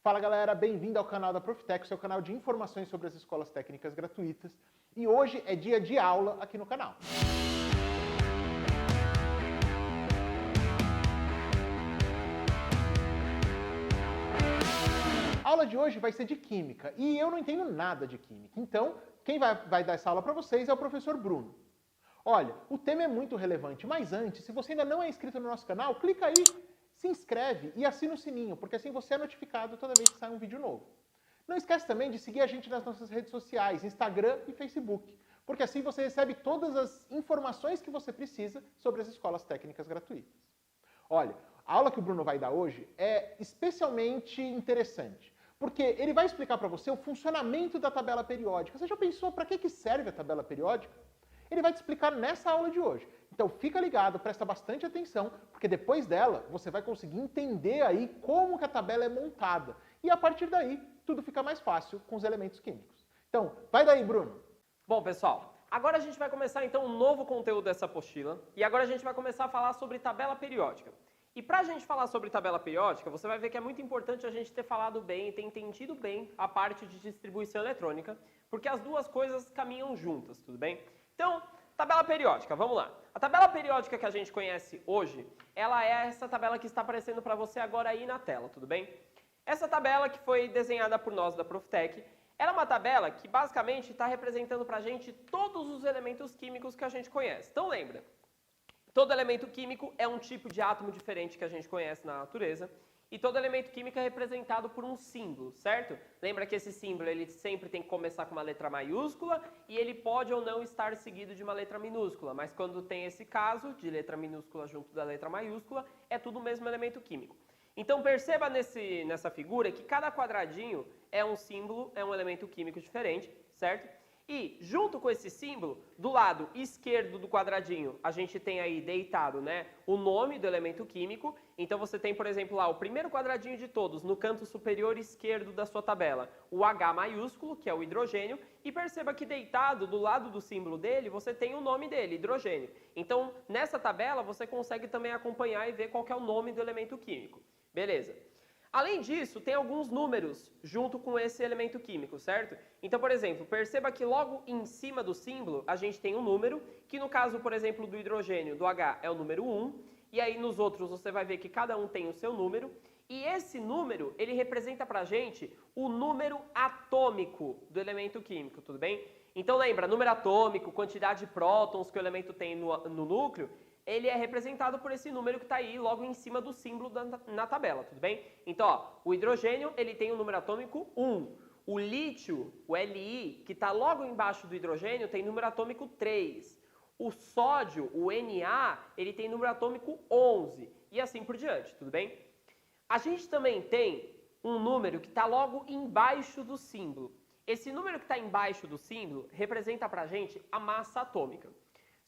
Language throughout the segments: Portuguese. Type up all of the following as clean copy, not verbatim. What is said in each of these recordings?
Fala galera, bem-vindo ao canal da Profitec, seu canal de informações sobre as escolas técnicas gratuitas. E hoje é dia de aula aqui no canal. A aula de hoje vai ser de Química e eu não entendo nada de Química. Então, quem vai dar essa aula para vocês é o professor Bruno. Olha, o tema é muito relevante, mas antes, se você ainda não é inscrito no nosso canal, clica aí, se inscreve e assina o sininho, porque assim você é notificado toda vez que sai um vídeo novo. Não esquece também de seguir a gente nas nossas redes sociais, Instagram e Facebook, porque assim você recebe todas as informações que você precisa sobre as escolas técnicas gratuitas. Olha, a aula que o Bruno vai dar hoje é especialmente interessante, porque ele vai explicar para você o funcionamento da tabela periódica. Você já pensou para que serve a tabela periódica? Ele vai te explicar nessa aula de hoje. Então fica ligado, presta bastante atenção, porque depois dela você vai conseguir entender aí como que a tabela é montada. E a partir daí, tudo fica mais fácil com os elementos químicos. Então, vai daí, Bruno. Bom, pessoal, agora a gente vai começar então um novo conteúdo dessa apostila. E agora a gente vai começar a falar sobre tabela periódica. E para a gente falar sobre tabela periódica, você vai ver que é muito importante a gente ter falado bem e ter entendido bem a parte de distribuição eletrônica, porque as duas coisas caminham juntas, tudo bem? Então, tabela periódica, vamos lá. A tabela periódica que a gente conhece hoje, ela é essa tabela que está aparecendo para você agora aí na tela, tudo bem? Essa tabela que foi desenhada por nós da Profitec, ela é uma tabela que basicamente está representando para a gente todos os elementos químicos que a gente conhece. Então lembra, todo elemento químico é um tipo de átomo diferente que a gente conhece na natureza. E todo elemento químico é representado por um símbolo, certo? Lembra que esse símbolo ele sempre tem que começar com uma letra maiúscula e ele pode ou não estar seguido de uma letra minúscula, mas quando tem esse caso de letra minúscula junto da letra maiúscula, é tudo o mesmo elemento químico. Então perceba nessa figura que cada quadradinho é um símbolo, é um elemento químico diferente, certo? E, junto com esse símbolo, do lado esquerdo do quadradinho, a gente tem aí deitado, né, o nome do elemento químico. Então você tem, por exemplo, lá o primeiro quadradinho de todos, no canto superior esquerdo da sua tabela, o H maiúsculo, que é o hidrogênio, e perceba que deitado do lado do símbolo dele, você tem o nome dele, hidrogênio. Então, nessa tabela, você consegue também acompanhar e ver qual que é o nome do elemento químico. Beleza. Além disso, tem alguns números junto com esse elemento químico, certo? Então, por exemplo, perceba que logo em cima do símbolo a gente tem um número, que no caso, por exemplo, do hidrogênio, do H, é o número 1, e aí nos outros você vai ver que cada um tem o seu número, e esse número, ele representa pra gente o número atômico do elemento químico, tudo bem? Então lembra, número atômico, quantidade de prótons que o elemento tem no núcleo, ele é representado por esse número que está aí logo em cima do símbolo na tabela, tudo bem? Então, ó, o hidrogênio ele tem o número atômico 1. O lítio, o Li, que está logo embaixo do hidrogênio, tem número atômico 3. O sódio, o Na, ele tem número atômico 11. E assim por diante, tudo bem? A gente também tem um número que está logo embaixo do símbolo. Esse número que está embaixo do símbolo representa para a gente a massa atômica.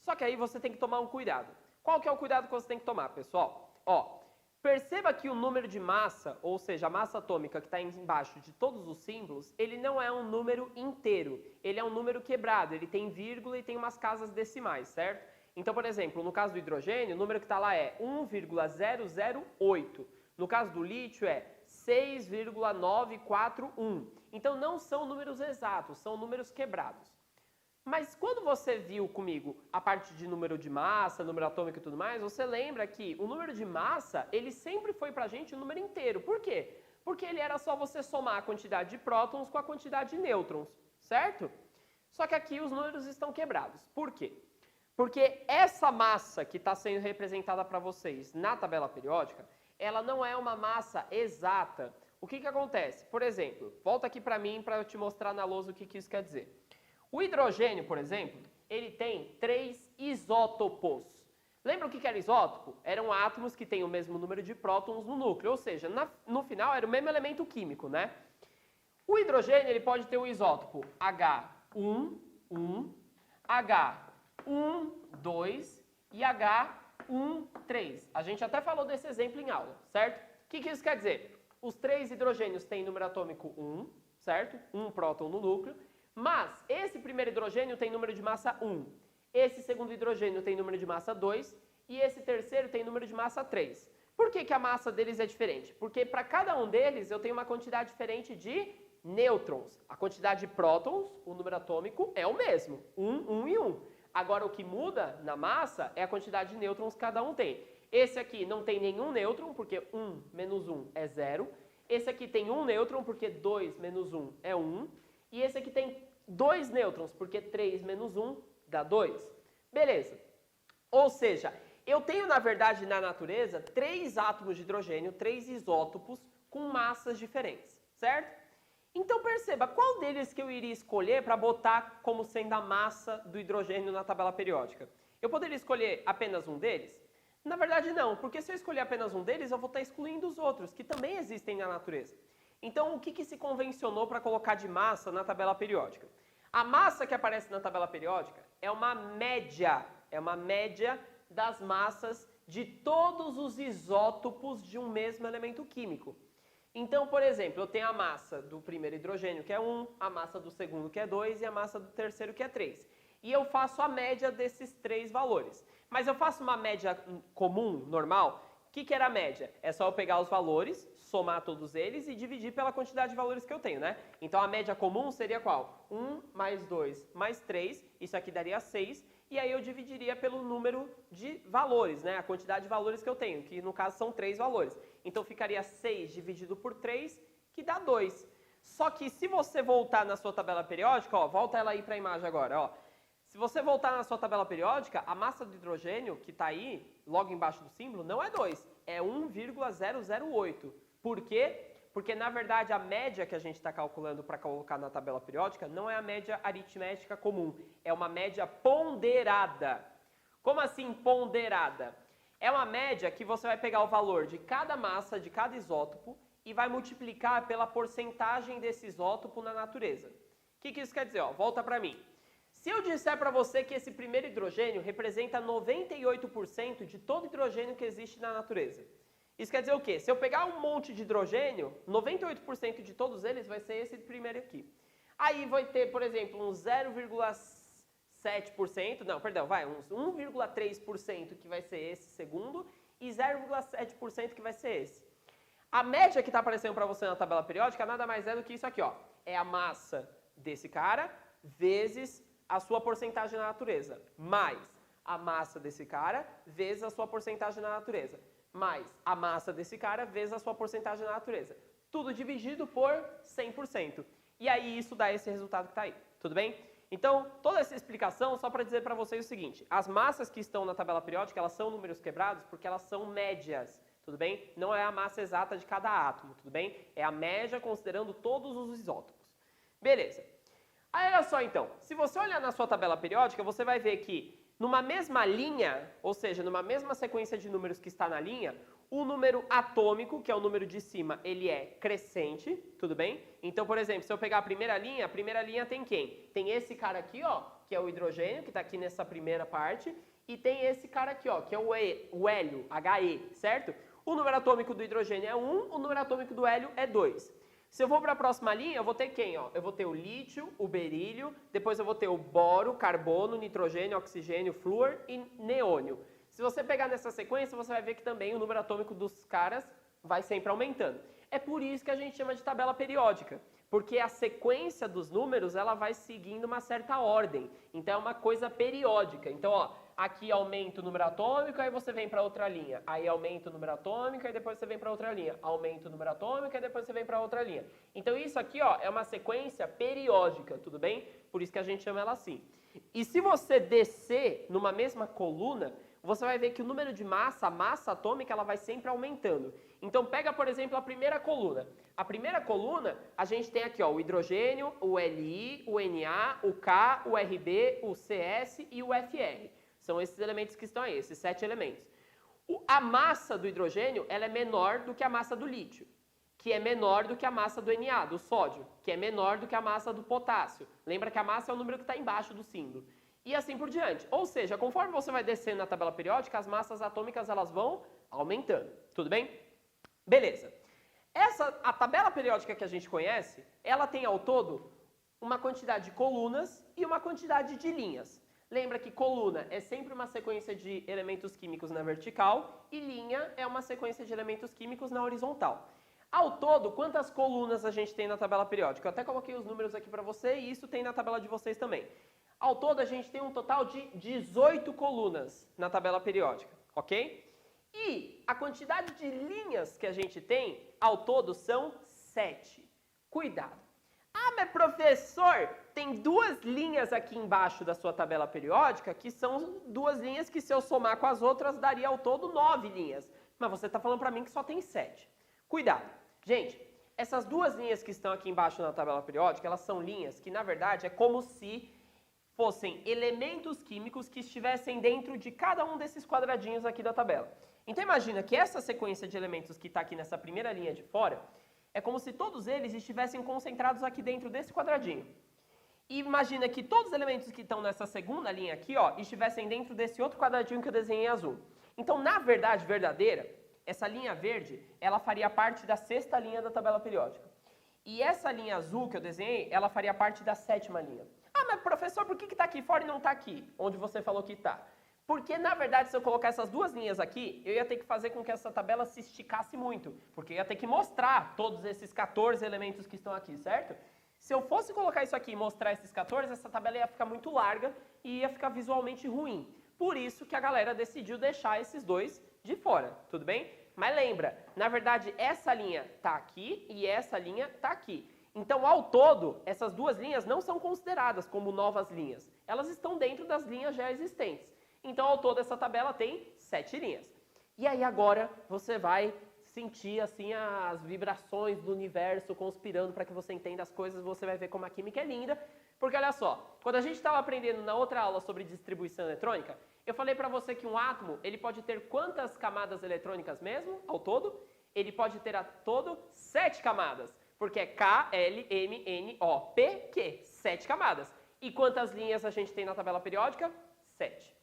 Só que aí você tem que tomar um cuidado. Qual que é o cuidado que você tem que tomar, pessoal? Ó, perceba que o número de massa, ou seja, a massa atômica que está embaixo de todos os símbolos, ele não é um número inteiro. Ele é um número quebrado, ele tem vírgula e tem umas casas decimais, certo? Então, por exemplo, no caso do hidrogênio, o número que está lá é 1,008. No caso do lítio é 6,941. Então, não são números exatos, são números quebrados. Mas quando você viu comigo a parte de número de massa, número atômico e tudo mais, você lembra que o número de massa, ele sempre foi pra gente um número inteiro. Por quê? Porque ele era só você somar a quantidade de prótons com a quantidade de nêutrons, certo? Só que aqui os números estão quebrados. Por quê? Porque essa massa que está sendo representada para vocês na tabela periódica, ela não é uma massa exata. O que acontece? Por exemplo, volta aqui para mim para eu te mostrar na lousa o que isso quer dizer. O hidrogênio, por exemplo, ele tem 3 isótopos. Lembra o que era isótopo? Eram átomos que têm o mesmo número de prótons no núcleo, ou seja, no final era o mesmo elemento químico, né? O hidrogênio ele pode ter o isótopo H1, H1, 2 e H1, 3. A gente até falou desse exemplo em aula, certo? O que isso quer dizer? Os 3 hidrogênios têm número atômico 1, certo? 1 próton no núcleo. Mas esse primeiro hidrogênio tem número de massa 1, esse segundo hidrogênio tem número de massa 2 e esse terceiro tem número de massa 3. Por que a massa deles é diferente? Porque para cada um deles eu tenho uma quantidade diferente de nêutrons. A quantidade de prótons, o número atômico, é o mesmo, 1 e 1. Agora o que muda na massa é a quantidade de nêutrons que cada um tem. Esse aqui não tem nenhum nêutron, porque 1 menos 1 é 0. Esse aqui tem um nêutron, porque 2 menos 1 é 1. E esse aqui tem 2 nêutrons, porque 3 menos 1 dá 2. Beleza. Ou seja, eu tenho, na verdade, na natureza, 3 átomos de hidrogênio, 3 isótopos com massas diferentes, certo? Então perceba, qual deles que eu iria escolher para botar como sendo a massa do hidrogênio na tabela periódica? Eu poderia escolher apenas um deles? Na verdade não, porque se eu escolher apenas um deles, eu vou estar excluindo os outros, que também existem na natureza. Então o que se convencionou para colocar de massa na tabela periódica? A massa que aparece na tabela periódica é uma média das massas de todos os isótopos de um mesmo elemento químico. Então, por exemplo, eu tenho a massa do primeiro hidrogênio, que é 1, a massa do segundo, que é 2, e a massa do terceiro, que é 3. E eu faço a média desses 3 valores. Mas eu faço uma média comum, normal. O que era a média? É só eu pegar os valores, somar todos eles e dividir pela quantidade de valores que eu tenho, né? Então, a média comum seria qual? 1 mais 2 mais 3, isso aqui daria 6. E aí eu dividiria pelo número de valores, né? A quantidade de valores que eu tenho, que no caso são 3 valores. Então ficaria 6 dividido por 3, que dá 2. Só que se você voltar na sua tabela periódica, ó, volta ela aí para a imagem agora, ó. Se você voltar na sua tabela periódica, a massa do hidrogênio, que está aí, logo embaixo do símbolo, não é 2, é 1,008. Por quê? Porque, na verdade, a média que a gente está calculando para colocar na tabela periódica não é a média aritmética comum, é uma média ponderada. Como assim ponderada? É uma média que você vai pegar o valor de cada massa, de cada isótopo, e vai multiplicar pela porcentagem desse isótopo na natureza. O que isso quer dizer? Ó, volta para mim. Se eu disser para você que esse primeiro hidrogênio representa 98% de todo hidrogênio que existe na natureza, isso quer dizer o quê? Se eu pegar um monte de hidrogênio, 98% de todos eles vai ser esse primeiro aqui. Aí vai ter, por exemplo, uns 0,7%, não, perdão, vai, uns 1,3% que vai ser esse segundo e 0,7% que vai ser esse. A média que está aparecendo para você na tabela periódica nada mais é do que isso aqui, ó. É a massa desse cara vezes a sua porcentagem na natureza, mais a massa desse cara vezes a sua porcentagem na natureza, mais a massa desse cara vezes a sua porcentagem na natureza. Tudo dividido por 100%. E aí isso dá esse resultado que está aí, tudo bem? Então, toda essa explicação só para dizer para vocês o seguinte, as massas que estão na tabela periódica, elas são números quebrados porque elas são médias, tudo bem? Não é a massa exata de cada átomo, tudo bem? É a média considerando todos os isótopos. Beleza. Aí olha só então, se você olhar na sua tabela periódica, você vai ver que numa mesma linha, ou seja, numa mesma sequência de números que está na linha, o número atômico, que é o número de cima, ele é crescente, tudo bem? Então, por exemplo, se eu pegar a primeira linha tem quem? Tem esse cara aqui, ó, que é o hidrogênio, que está aqui nessa primeira parte, e tem esse cara aqui, ó, que é o hélio, He, certo? O número atômico do hidrogênio é 1, o número atômico do hélio é 2. Se eu vou para a próxima linha, eu vou ter quem? Ó? Eu vou ter o lítio, o berílio, depois eu vou ter o boro, carbono, nitrogênio, oxigênio, flúor e neônio. Se você pegar nessa sequência, você vai ver que também o número atômico dos caras vai sempre aumentando. É por isso que a gente chama de tabela periódica, porque a sequência dos números ela vai seguindo uma certa ordem. Então é uma coisa periódica. Então, ó, aqui aumenta o número atômico, aí você vem para outra linha. Aí aumenta o número atômico, aí depois você vem para outra linha. Aumenta o número atômico, aí depois você vem para outra linha. Então isso aqui, ó, é uma sequência periódica, tudo bem? Por isso que a gente chama ela assim. E se você descer numa mesma coluna, você vai ver que o número de massa, a massa atômica, ela vai sempre aumentando. Então pega, por exemplo, a primeira coluna. A primeira coluna, a gente tem aqui, ó, o hidrogênio, o Li, o Na, o K, o Rb, o Cs e o Fr. São esses elementos que estão aí, esses 7 elementos. A massa do hidrogênio ela é menor do que a massa do lítio, que é menor do que a massa do Na, do sódio, que é menor do que a massa do potássio. Lembra que a massa é o número que está embaixo do símbolo. E assim por diante. Ou seja, conforme você vai descendo na tabela periódica, as massas atômicas elas vão aumentando. Tudo bem? Beleza. A tabela periódica que a gente conhece, ela tem ao todo uma quantidade de colunas e uma quantidade de linhas. Lembra que coluna é sempre uma sequência de elementos químicos na vertical e linha é uma sequência de elementos químicos na horizontal. Ao todo, quantas colunas a gente tem na tabela periódica? Eu até coloquei os números aqui para você e isso tem na tabela de vocês também. Ao todo, a gente tem um total de 18 colunas na tabela periódica, ok? E a quantidade de linhas que a gente tem, ao todo, são 7. Cuidado! Ah, mas professor, tem 2 linhas aqui embaixo da sua tabela periódica, que são 2 linhas que se eu somar com as outras, daria ao todo 9 linhas. Mas você está falando para mim que só tem 7. Cuidado! Gente, essas 2 linhas que estão aqui embaixo na tabela periódica, elas são linhas que, na verdade, é como se fossem elementos químicos que estivessem dentro de cada um desses quadradinhos aqui da tabela. Então imagina que essa sequência de elementos que está aqui nessa primeira linha de fora, é como se todos eles estivessem concentrados aqui dentro desse quadradinho. E imagina que todos os elementos que estão nessa segunda linha aqui, ó, estivessem dentro desse outro quadradinho que eu desenhei em azul. Então, na verdade verdadeira, essa linha verde, ela faria parte da 6ª linha da tabela periódica. E essa linha azul que eu desenhei, ela faria parte da 7ª linha. Ah, mas professor, por que está aqui fora e não está aqui, onde você falou que está? Porque, na verdade, se eu colocar essas 2 linhas aqui, eu ia ter que fazer com que essa tabela se esticasse muito. Porque eu ia ter que mostrar todos esses 14 elementos que estão aqui, certo? Se eu fosse colocar isso aqui e mostrar esses 14, essa tabela ia ficar muito larga e ia ficar visualmente ruim. Por isso que a galera decidiu deixar esses 2 de fora, tudo bem? Mas lembra, na verdade, essa linha está aqui e essa linha está aqui. Então, ao todo, essas 2 linhas não são consideradas como novas linhas. Elas estão dentro das linhas já existentes. Então, ao todo, essa tabela tem 7 linhas. E aí, agora, você vai sentir, assim, as vibrações do universo conspirando para que você entenda as coisas. Você vai ver como a química é linda. Porque, olha só, quando a gente estava aprendendo na outra aula sobre distribuição eletrônica, eu falei para você que um átomo, ele pode ter quantas camadas eletrônicas mesmo, ao todo? Ele pode ter, a todo, 7 camadas. Porque é K, L, M, N, O, P, Q. 7 camadas. E quantas linhas a gente tem na tabela periódica? 7.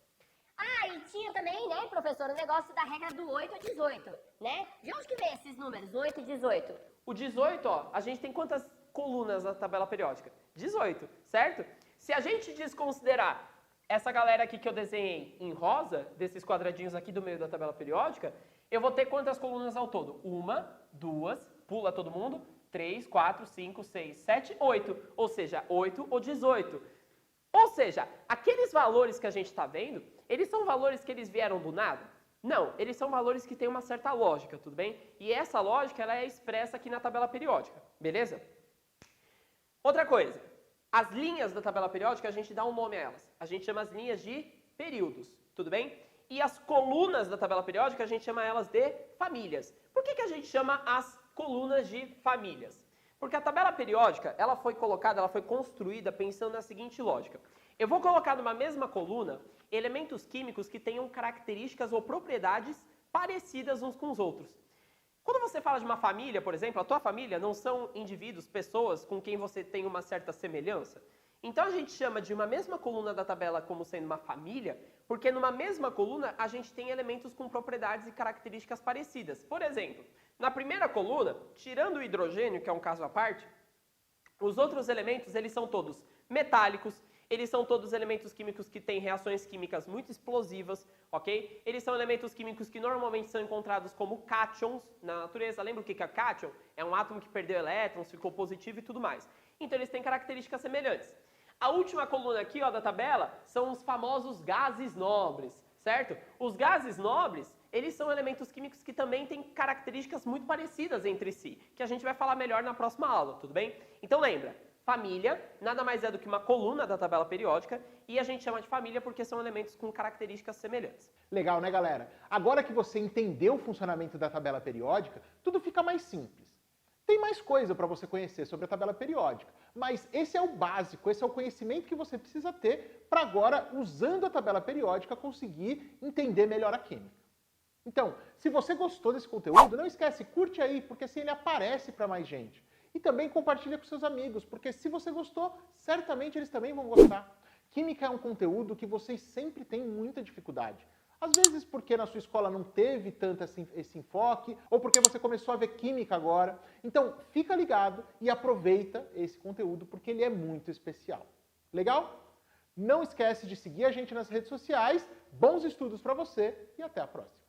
Ah, e tinha também, né, professor, o negócio da regra do 8 a 18, né? De onde que vem esses números, 8 e 18? O 18, ó, a gente tem quantas colunas na tabela periódica? 18, certo? Se a gente desconsiderar essa galera aqui que eu desenhei em rosa, desses quadradinhos aqui do meio da tabela periódica, eu vou ter quantas colunas ao todo? 1, 2, pula todo mundo, 3, 4, 5, 6, 7, 8. Ou seja, 8 ou 18. Ou seja, aqueles valores que a gente está vendo, eles são valores que eles vieram do nada? Não, eles são valores que têm uma certa lógica, tudo bem? E essa lógica ela é expressa aqui na tabela periódica, beleza? Outra coisa, as linhas da tabela periódica a gente dá um nome a elas. A gente chama as linhas de períodos, tudo bem? E as colunas da tabela periódica a gente chama elas de famílias. Por que a gente chama as colunas de famílias? Porque a tabela periódica, ela foi construída pensando na seguinte lógica. Eu vou colocar numa mesma coluna elementos químicos que tenham características ou propriedades parecidas uns com os outros. Quando você fala de uma família, por exemplo, a tua família não são indivíduos, pessoas com quem você tem uma certa semelhança. Então a gente chama de uma mesma coluna da tabela como sendo uma família, porque numa mesma coluna a gente tem elementos com propriedades e características parecidas. Por exemplo, na primeira coluna, tirando o hidrogênio, que é um caso à parte, os outros elementos eles são todos metálicos, eles são todos elementos químicos que têm reações químicas muito explosivas, ok? Eles são elementos químicos que normalmente são encontrados como cátions na natureza. Lembra o que é cátion? É um átomo que perdeu elétrons, ficou positivo e tudo mais. Então eles têm características semelhantes. A última coluna aqui, ó, da tabela são os famosos gases nobres, certo? Os gases nobres, eles são elementos químicos que também têm características muito parecidas entre si, que a gente vai falar melhor na próxima aula, tudo bem? Então lembra, família nada mais é do que uma coluna da tabela periódica e a gente chama de família porque são elementos com características semelhantes. Legal, né, galera? Agora que você entendeu o funcionamento da tabela periódica, tudo fica mais simples. Tem mais coisa para você conhecer sobre a tabela periódica, mas esse é o básico, esse é o conhecimento que você precisa ter para agora, usando a tabela periódica, conseguir entender melhor a química. Então, se você gostou desse conteúdo, não esquece, curte aí, porque assim ele aparece para mais gente. E também compartilha com seus amigos, porque se você gostou, certamente eles também vão gostar. Química é um conteúdo que vocês sempre têm muita dificuldade. Às vezes porque na sua escola não teve tanto esse enfoque, ou porque você começou a ver química agora. Então, fica ligado e aproveita esse conteúdo, porque ele é muito especial. Legal? Não esquece de seguir a gente nas redes sociais. Bons estudos para você e até a próxima.